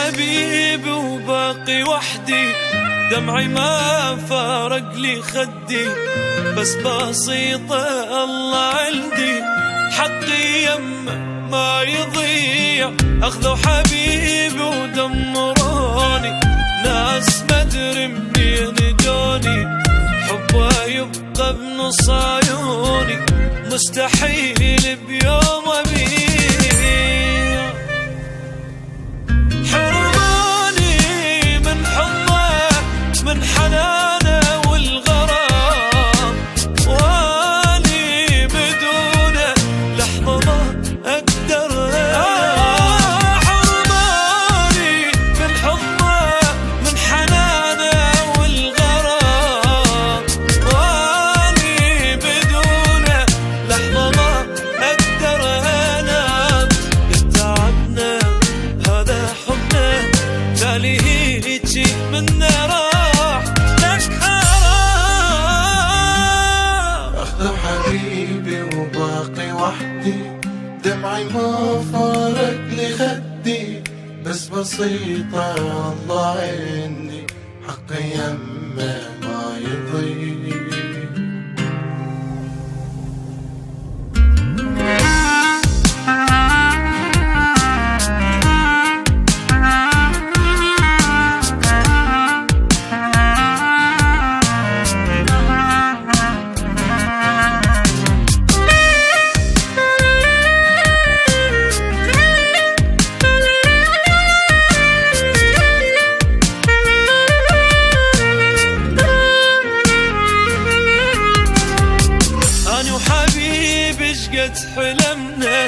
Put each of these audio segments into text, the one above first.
حبيبي وباقي وحدي، دمعي ما فارق لي خدي، بس بسيطة الله عندي، حقي يمه ما يضيع. أخذوا حبيبي ودمروني، ناس مدري منين جوني، حبه يبقى بنص عيوني، مستحيل بيوم أبيع. حرماني من حضنه من حنانه والغرام، واني بدونه لحظة ما أقدر. حرماني من حضنه من حنانه والغرام، واني بدونه لحظة ما أقدر أنام. تعبنا هذا حبنا، تالي هيجي منا راح لك حرام. أخذ حبيبي وباقي وحدي، دمعي ما فارق لي خدي، بس بسيطة الله عندي، حقي يمه ما يضيع. قد حلمنا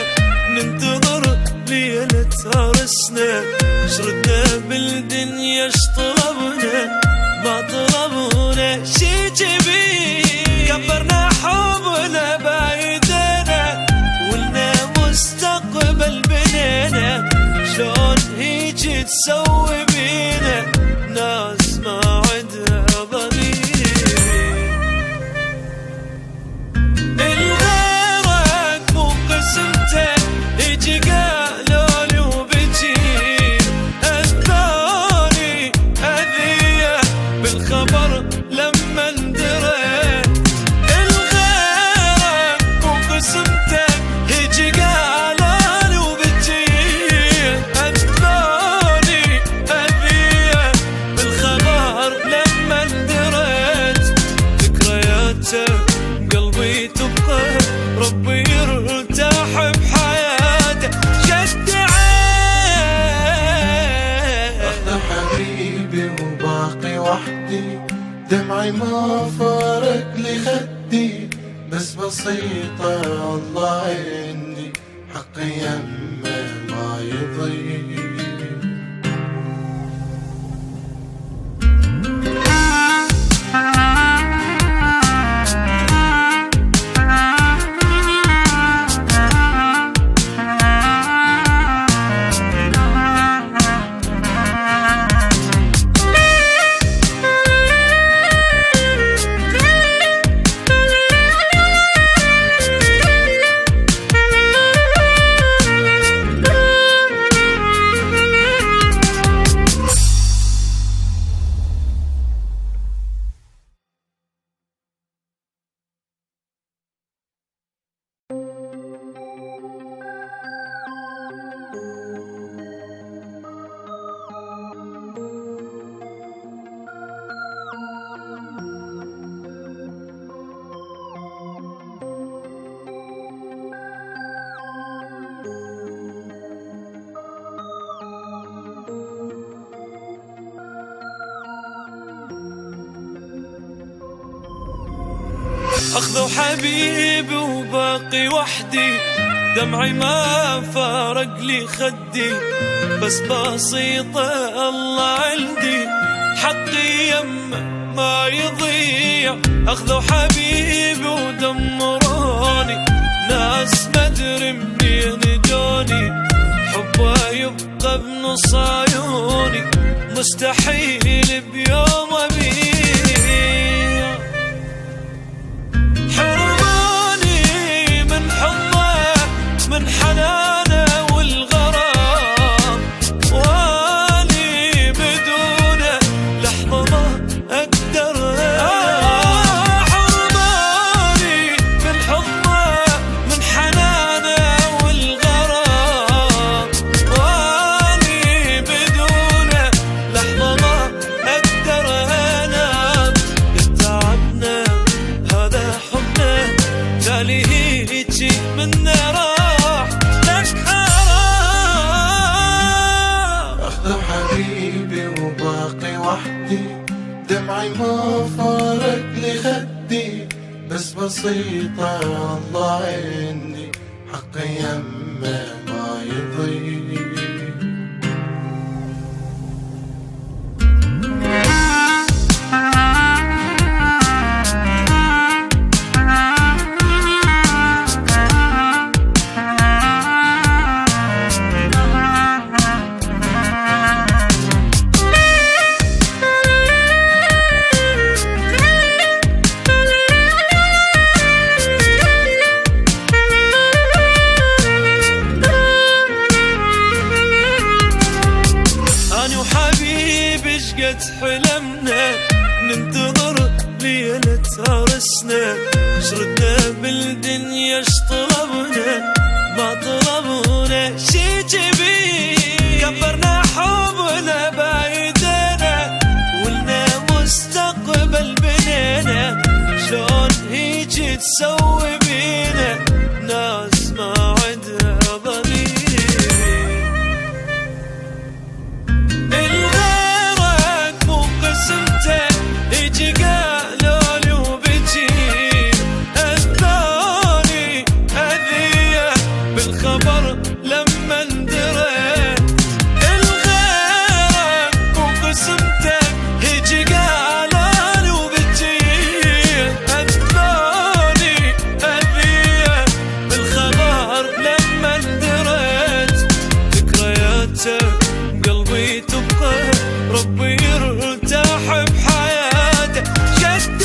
ننتظر ليلة عرسنا، شردنا بالدنيا اش طلبنا، ما طلبنا شي جبين، كبرنا حبنا بايدينا، ولنا مستقبل بنينا، شلون هيجي تسوي بينا ناس ما عندها ضمير. يجي قالوا لي وبجي اذاني اذيه بالخبر لما اندريت، الغيرك وقسمتك يجي قالوا لي وبجي اذاني اذيه بالخبر لما اندريت. ذكرياته قلبي تبقى، ربي يرتاح بحياته شد عين. أخذ حبيبي وباقي وحدي، دمعي ما فارق لي خدي، بس بسيطة الله عندي، حقي يمه ما يضيع. أخذوا حبيبي وباقي وحدي، دمعي ما فارق لي خدي، بس بسيطة الله عندي، حقي يمه ما يضيع. أخذوا حبيبي ودمروني، ناس مدري منين جوني، حبه يبقى بنص عيوني، مستحيل بيوم أبيع. حرماني من حضنه من حنانه والغرام، واني وحدي، دمعي ما فارق لخدي، بس بسيطة الله عندي، حقي يمه ما يضيع. قد حلمنا ننتظر ليلة عرسنا، شردنا بالدنيا طلبنا ما طلبنا شي جبين، كبرنا حبنا بايدينا ولنا مستقبل بنينا، شلون هيجي تسوي بينا ناس ما عندها ضمير. يجي قالوا لي وبجي الثاني أذية بالخبر لما اندريت، الغيرك وقسمتك يجي قالوا لي وبجي الثاني أذية بالخبر لما اندريت، ذكرياتك قلبي تبقى ربي يرتاح بحياته جد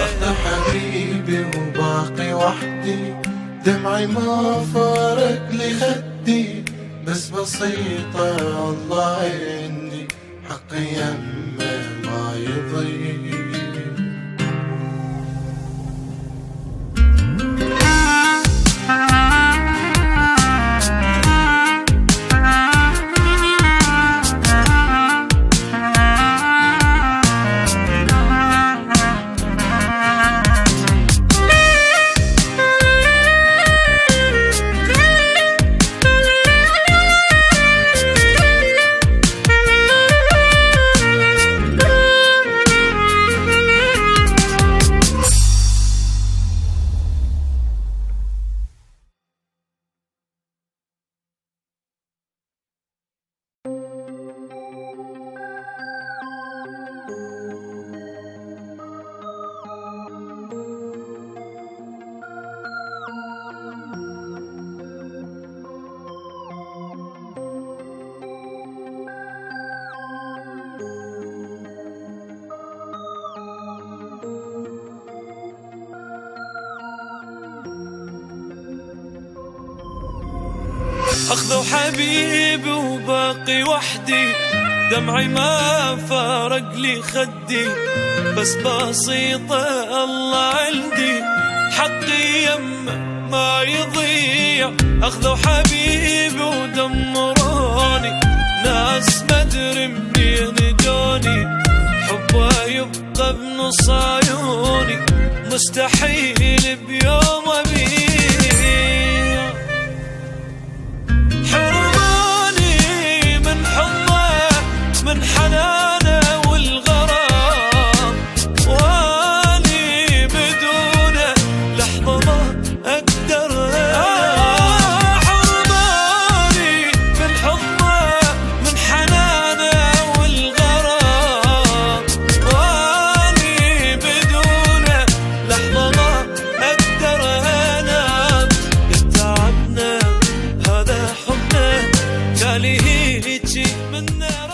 أخذ حبيبي وباقي وحدي، دمعي ما فارق لخدي، بس بسيطة الله عندي، حقي يمه ما يضيع. أخذوا حبيبي وباقي وحدي، دمعي ما فارق لي خدي، بس بسيطة الله عندي، حقي يمه ما يضيع. أخذوا حبيبي ودمروني ناس مدري منين جوني، حبه يبقى بنص عيوني مستحيل بيوم أبيع. حرماني من حضنه من حنانه والغرام، واني بدونه لحظة ما أقدر. حرماني من حضنه من حنانه والغرام، واني بدونه لحظة ما أقدر أنام. قد تعبنا هذا حبنا تالي هيجي من نار.